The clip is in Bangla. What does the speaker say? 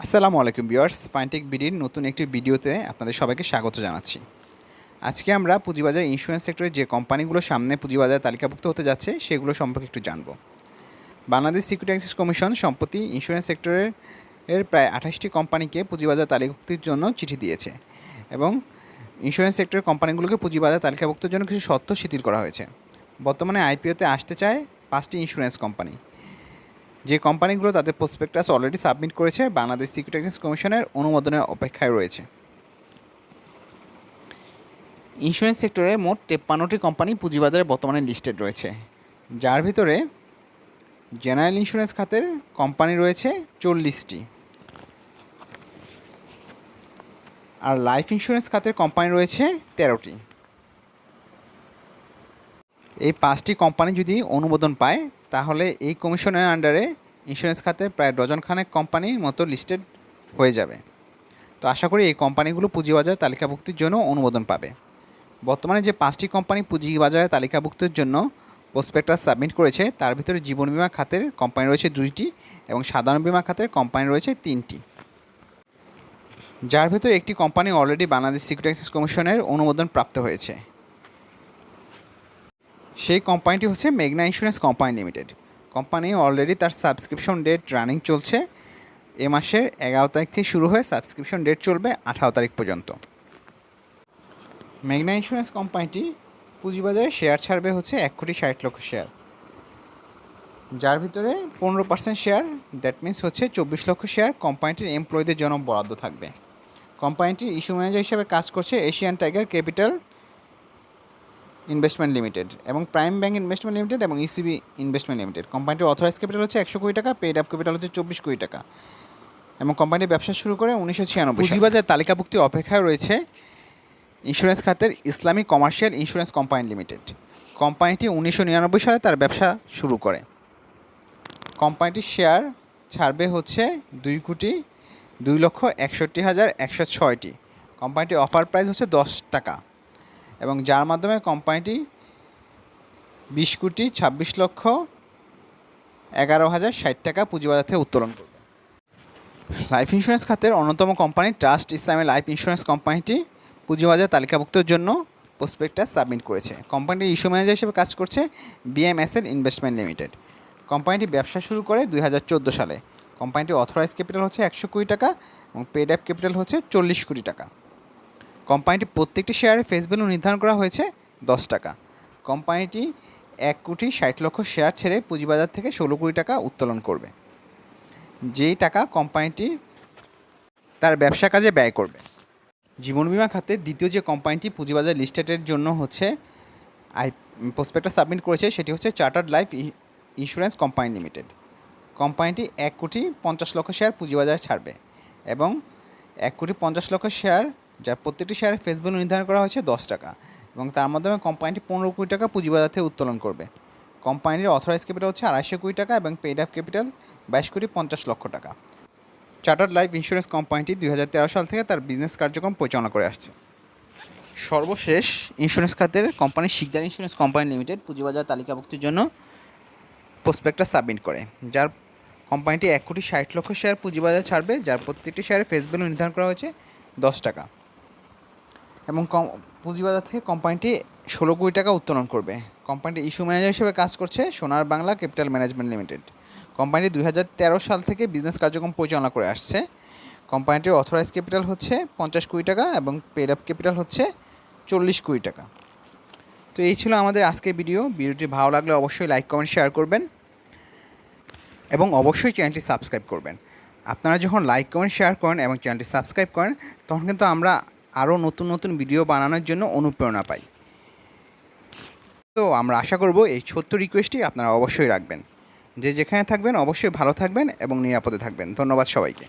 আসসালামু আলাইকুম ভিউয়ার্স, ফাইনটেক বিডির নতুন একটি ভিডিওতে আপনাদের সবাইকে স্বাগত জানাচ্ছি। আজকে আমরা পুঁজিবাজার ইন্স্যুরেন্স সেক্টরে যে কোম্পানিগুলো সামনে পুঁজিবাজারে তালিকাভুক্ত হতে যাচ্ছে সেগুলো সম্পর্কে একটু জানব। বাংলাদেশ সিকিউরিটি এক্সচেঞ্জ কমিশন সম্প্রতি ইন্স্যুরেন্স সেক্টরের প্রায় 28টি কোম্পানিকে পুঁজিবাজার তালিকাভুক্তির জন্য চিঠি দিয়েছে এবং ইন্স্যুরেন্স সেক্টরের কোম্পানিগুলোকে পুঁজিবাজার তালিকাভুক্তির জন্য কিছু শর্ত শিথিল করা হয়েছে। বর্তমানে আইপিওতে আসতে চায় 5টি ইন্স্যুরেন্স কোম্পানি। যে কোম্পানিগুলো তাদের প্রসপেক্টাস অলরেডি সাবমিট করেছে, বাংলাদেশ সিকিউরিটি এক্সচেঞ্জ কমিশনের অনুমোদনের অপেক্ষায় রয়েছে। ইন্স্যুরেন্স সেক্টরে মোট 53টি কোম্পানি পুঁজিবাজারে বর্তমানে লিস্টেড রয়েছে, যার ভিতরে জেনারেল ইন্স্যুরেন্স খাতের কোম্পানি রয়েছে 40টি, আর লাইফ ইন্স্যুরেন্স খাতের কোম্পানি রয়েছে 13টি। এই 5টি কোম্পানি যদি অনুমোদন পায় তাহলে এই কমিশনের আন্ডারে ইন্স্যুরেন্স খাতের প্রায় ডজনখানেক কোম্পানির মতো লিস্টেড হয়ে যাবে। তো আশা করি এই কোম্পানিগুলো পুঁজিবাজার তালিকাভুক্তির জন্য অনুমোদন পাবে। বর্তমানে যে 5টি কোম্পানি পুঁজিবাজারে তালিকাভুক্তির জন্য প্রসপেক্টাস সাবমিট করেছে তার ভিতরে জীবন বীমা খাতের কোম্পানি রয়েছে 2টি এবং সাধারণ বীমা খাতের কোম্পানি রয়েছে 3টি, যার ভিতরে একটি company already Bangladesh security exchange কমিশনের অনুমোদন প্রাপ্ত হয়েছে। সেই কোম্পানিটি হচ্ছে মেঘনা insurance company limited. Company already তার সাবস্ক্রিপশন ডেট রানিং চলছে। এ মাসের 11 তারিখ থেকে শুরু হয়ে সাবস্ক্রিপশন ডেট চলবে 18 তারিখ পর্যন্ত। মেঘনা ইন্স্যুরেন্স কোম্পানিটি পুঁজিবাজারে শেয়ার ছাড়বে হচ্ছে 1,60,00,000 শেয়ার, যার ভিতরে 15% শেয়ার, দ্যাট মিনস হচ্ছে 24 লক্ষ শেয়ার কোম্পানিটির এমপ্লয়ীদের জন্য বরাদ্দ থাকবে। কোম্পানিটির ইস্যু ম্যানেজার হিসেবে কাজ করছে Asian tiger capital investment limited এবং প্রাইম ব্যাংক ইনভেস্টমেন্ট লিমিটেড এবং ইসিবি ইনভেস্টমেন্ট লিমিটেড। কোম্পানিটির অথরাইজ ক্যাপিটাল হচ্ছে 100 কোটি টাকা, পেইড আপ ক্যাপিটাল হচ্ছে 24 কোটি টাকা এবং কোম্পানির ব্যবসা শুরু করে 1996। পুঁজিবাজার তালিকাভুক্তির অপেক্ষায় রয়েছে ইন্স্যুরেন্স খাতের Islamic commercial insurance company limited. কোম্পানিটি 1999 সালে তার ব্যবসা শুরু করে। কোম্পানিটির শেয়ার ছাড়বে হচ্ছে 2,62,61,106টি। কোম্পানিটির অফার প্রাইস হচ্ছে 10 টাকা এবং যার মাধ্যমে কোম্পানিটি 20,26,11,060 টাকা পুঁজিবাজার থেকে উত্তোলন করবে। লাইফ ইন্স্যুরেন্স খাতের অন্যতম কোম্পানি ট্রাস্ট ইসলামী লাইফ ইন্স্যুরেন্স কোম্পানিটি পুঁজিবাজার তালিকাভুক্তির জন্য প্রসপেক্টাস সাবমিট করেছে। কোম্পানিটির ইস্যু ম্যানেজার হিসেবে কাজ করছে বিএমএসএল ইনভেস্টমেন্ট লিমিটেড। কোম্পানিটি ব্যবসা শুরু করে 2014 সালে। কোম্পানিটির অথরাইজ ক্যাপিটাল হচ্ছে 100 কোটি টাকা এবং পেড আপ ক্যাপিটাল হচ্ছে 40 কোটি টাকা। কোম্পানিটির প্রত্যেকটি শেয়ারের ফেস ভ্যালু নির্ধারণ করা হয়েছে 10 টাকা। কোম্পানিটি 1,60,00,000 শেয়ার ছেড়ে পুঁজিবাজার থেকে 16 কোটি টাকা উত্তোলন করবে, যেই টাকা কোম্পানিটি তার ব্যবসা কাজে ব্যয় করবে। জীবন বীমা খাতে দ্বিতীয় যে কোম্পানিটি পুঁজিবাজার লিস্টেডের জন্য হচ্ছে প্রসপেক্টাস সাবমিট করেছে সেটি হচ্ছে chartered life insurance company limited. কোম্পানিটি 1,50,00,000 শেয়ার পুঁজিবাজারে ছাড়বে এবং 1,50,00,000 শেয়ার, যার প্রত্যেকটি শেয়ারের ফেস ভ্যালু নির্ধারণ করা হয়েছে 10 টাকা এবং তার মাধ্যমে কোম্পানিটি 15 কোটি টাকা পুঁজিবাজার থেকে উত্তোলন করবে। কোম্পানির অথরাইজ ক্যাপিটাল হচ্ছে 250 কোটি টাকা এবং পেইড আপ ক্যাপিটাল 22,50,00,000 টাকা। চার্টার্ড লাইফ ইন্স্যুরেন্স কোম্পানিটি 2013 সাল থেকে তার বিজনেস কার্যক্রম পরিচালনা করে আসছে। সর্বশেষ ইন্স্যুরেন্স খাতের company Sikder insurance company limited পুঁজিবাজার তালিকাভুক্তির জন্য প্রসপেক্টাস সাবমিট করে, যার কোম্পানিটি 1,60,00,000 শেয়ার পুঁজিবাজারে ছাড়বে, যার প্রত্যেকটি শেয়ারের ফেস ভ্যালু নির্ধারণ করা হয়েছে 10 টাকা এবং পুঁজিবাজার থেকে কোম্পানিটি 16 কোটি টাকা উত্তোলন করবে। কোম্পানিটি ইস্যু ম্যানেজার হিসেবে কাজ করছে সোনার বাংলা ক্যাপিটাল ম্যানেজমেন্ট লিমিটেড। কোম্পানিটি 2013 সাল থেকে বিজনেস কার্যক্রম পরিচালনা করে আসছে। কোম্পানিটির অথরাইজ ক্যাপিটাল হচ্ছে 50 কোটি টাকা এবং পেড আপ ক্যাপিটাল হচ্ছে 40 কোটি টাকা। তো এই ছিল আমাদের আজকের ভিডিওটি ভালো লাগলে অবশ্যই লাইক কমেন্ট শেয়ার করবেন এবং অবশ্যই চ্যানেলটি সাবস্ক্রাইব করবেন। আপনারা যখন লাইক কমেন্ট শেয়ার করেন এবং চ্যানেলটি সাবস্ক্রাইব করেন তখন কিন্তু আমরা আরও নতুন নতুন ভিডিও বানানোর জন্য অনুপ্রেরণা পাই। তো আমরা আশা করব এই ছোট্ট রিকোয়েস্টটি আপনারা অবশ্যই রাখবেন। যে যেখানে থাকবেন অবশ্যই ভালো থাকবেন এবং নিরাপদে থাকবেন। ধন্যবাদ সবাইকে।